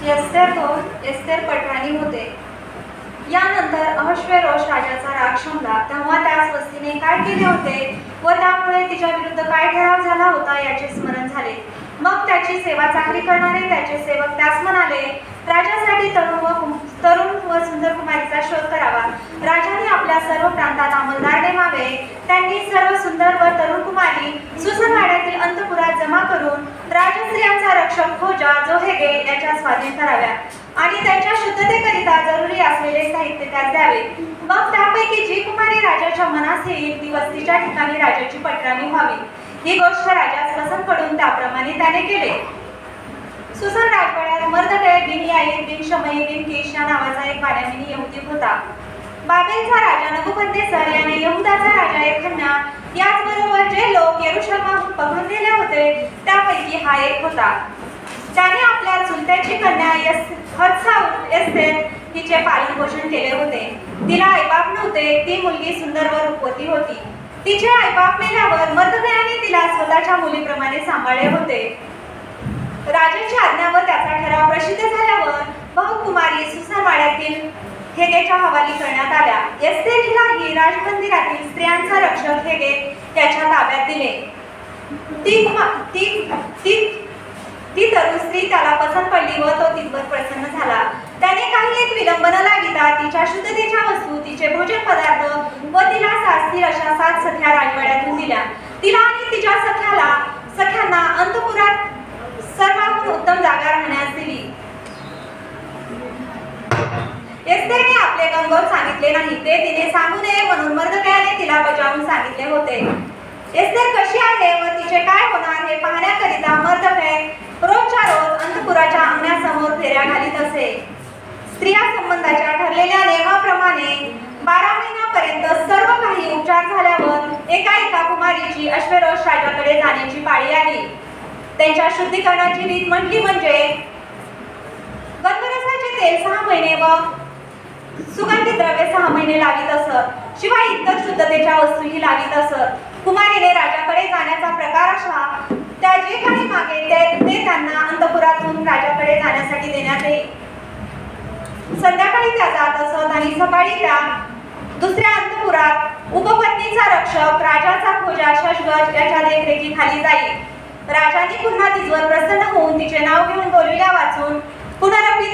Esther पटराणी होते. यानंतर अहश्वेरोष राजाचा राग शमला. तेव्हा त्यास वस्तीने काय केले होते व त्यामुळे तिच्या विरुद्ध काय ठराव झाला होता याचे स्मरण झाले. मग त्याची सेवा चाकरी करणारे त्याचे सेवक त्यास म्हणाले, राजासाठी तरुण व सुंदर कुमारीचा शोध करावा. राजाने आपल्या सर्व प्रांतात अंमलदार नेमावे. त्यांनी सर्व सुंदर व तरुण कुमारी सुसनवाड्यातील अंतपुरात जमा करून राजस्त्रियांचा रक्षक खोजा जोहेगे याच्या स्वाधीन कराव्या आणि त्यांच्या शुद्धतेकरिता जरुरी असलेले साहित्य त्यास द्यावे. मग त्यापैकी जी कुमारी राजाच्या मनास येईल ती वस्तीच्या ठिकाणी राजाची पटराणी व्हावी. ही गोष्ट राजास पसंत पडून त्याप्रमाणे त्याने केले. सुसन राजवाड्यात मर्दकै बिन याईर बिन शमई बिन कीश या नावाचा एक बान्यामिनी यहुदी होता. बाबेलचा राजा नबुकदनेस्सर याने यहुदाचा राजा यखन्या याचबरोबर जे लोक येरुशलेमाहून पकडून नेले होते त्यापैकी हा एक होता. त्याने आपल्या चुलत्याची कन्या एस्तेर हिचे पालन पोषण केले होते. तिला आईबाप नव्हते. ती मुलगी सुंदर व रूपवती होती. तिचे आईबाप मेल्यावर मर्दकयाने तिला स्वतःच्या मुलीप्रमाणे सांभाळले होते. राजाची आज्ञा व त्याचा ठराव प्रसिद्ध झाल्यावर बहुकुमारी सुसनवाड्यातील हेगेच्या हवाली करण्यात आल्या. एस्तेर हिलाही राजमंदिरातील स्त्रियांचा रक्षक हेगे त्याच्या ताब्यात दिले. ती तरुण स्त्री त्याला पसंत पडली व तो तितपर प्रसन्न झाला. त्याने काही एक विलंब न लाविता तिच्या शुद्धतेच्या वस्तू, तिचे भोजन पदार्थ व तिला सास्थिर अशा 7 सख्या राजवाड्यातून दिल्या. तिला आणि तिच्या सख्यांना अंतपुरात सर्वांहून उत्तम जागा राहण्यास दिली. एस्तेरने आपले गंगोत सांगितले नाही. ते तिने सांगू नये म्हणून मर्दकयाने तिला बजावून सांगितले होते. एस्तेर कशी आहे व तिचे काय होणार हे पाहण्याकरिता मर्दकय रोजच्या रोज अंतपुराच्या अंगणासमोर फेऱ्या घालीत असे. स्त्रिया संबंधाच्या ठरलेल्या नियमाप्रमाणे 12 महिन्यापर्यंत सर्व काही उपचार झाल्यावर एका कुमारीची अश्वेरोष राजाकडे जाण्याची पाळी आली. त्यांच्या शुद्धीकरणाची रीत म्हटली म्हणजे गंधरसाचे तेल 6 महिने व सुगंधी द्रव्य 6 महिने लावित असत. शिवाय इतर शुद्धतेच्या वस्तूही लावित असत. कुमारीने राजाकडे जाण्याचा प्रकार असा, त्या जे काही मागे ते त्यांना अंतपुरातून राजाकडे जाण्यासाठी देण्यात येईल. संध्याकाळी त्या जात असत आणि सकाळी त्या दुसऱ्या अंतपुरात उपपत्नीचा रक्षक राजाचा खोजा शशगज याच्या देखरेखीखाली जाईल. राजाने पुन्हा तिजवर प्रसन्न होऊन तिचे नाव घेऊन बोलविल्या वाचून पुनरपी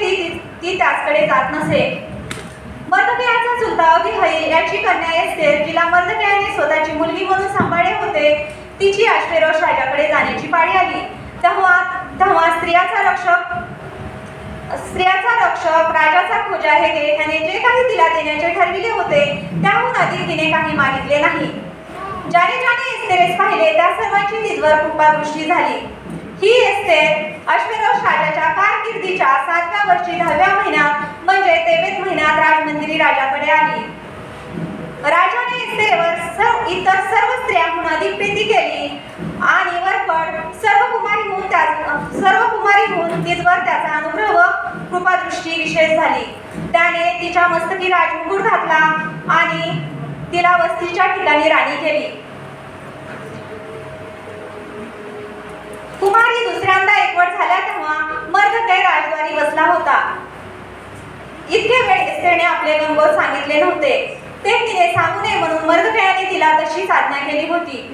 ती त्याचकडे जात नसे. मर्दकयाचा चुलता अबीहैल याची कन्या एस्तेर, जिला मर्दकयाने स्वतःची मुलगी म्हणून सांभाळले होते, तिची अश्वेरोष राजाकडे जाण्याची पाळी आली. तेव्हा स्त्रियाचा रक्षक राजाचा खोजा हेगे याने जे काही तिला देण्याचे ठरविले होते त्याहून अधिक तिने काही मागितले नाही. ज्याने एस्तेरेस पाहिले त्या सर्वांची तिजवर कृपादृष्टी झाली. ही एस्तेर अश्वेरोष राजाच्या कारकिर्दीच्या 7व्या वर्षी 10व्या महिन्यात म्हणजे तेबेत महिन्यात राजमंदिरी राजाकडे आली. राजाने एस्तेरवर इतर सर्व स्त्रियांहून अधिक प्रीती केली आणि वरपड सर्व कुमारीहून तिजवर त्याचा अनुग्रह व कृपादृष्टी विशेष झाली. त्याने तिच्या मस्तकी राजमुकुट घातला आणि तिला वस्तीच्या ठिकाणी राणी केली. कुमारी दुसऱ्यांदा एकवट झाल्या तेव्हा मर्दकै राजद्वारी बसला होता. इतके वेळ एस्तेरने आपले गंगोत सांगितले नव्हते. ते तिने सांगू नये म्हणून मर्दकयाने तिला तशीच आज्ञा केली होती.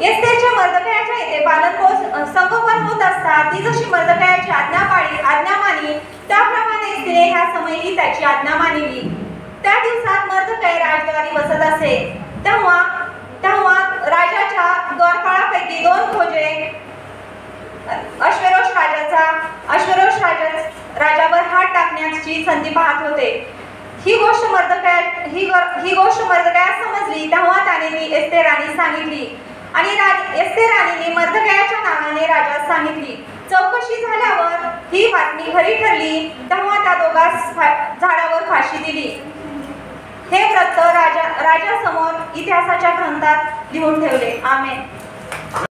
एस्तेरच्या मर्दकयाच्या येथे पालन संगोपन होत असता ती जशी मर्दकयाची आज्ञा मानली त्याप्रमाणे तिने ह्या समयी त्याची आज्ञा मानली. त्या दिवसात मर्दकै राजद्वारी बसत असे. तेव्हा राजाच्या द्वारपाळापैकी 2 खोजे अश्वेरोष राजावर हात टाकण्याची संधी पाहत होते. ही गोष्ट मर्दकयास समजली. तेव्हा त्याने ती एस्तेर राणीस सांगितली आणि एस्तेर राणीने मर्दकयाच्या नावाने राजास सांगितली. चौकशी झाल्यावर ही बातमी खरी ठरली. तेव्हा त्या दोघांस झाडावर फाशी दिली. हे वृत्त राजासमोर इतिहासाच्या ग्रंथात लिहून ठेवले. आमेन.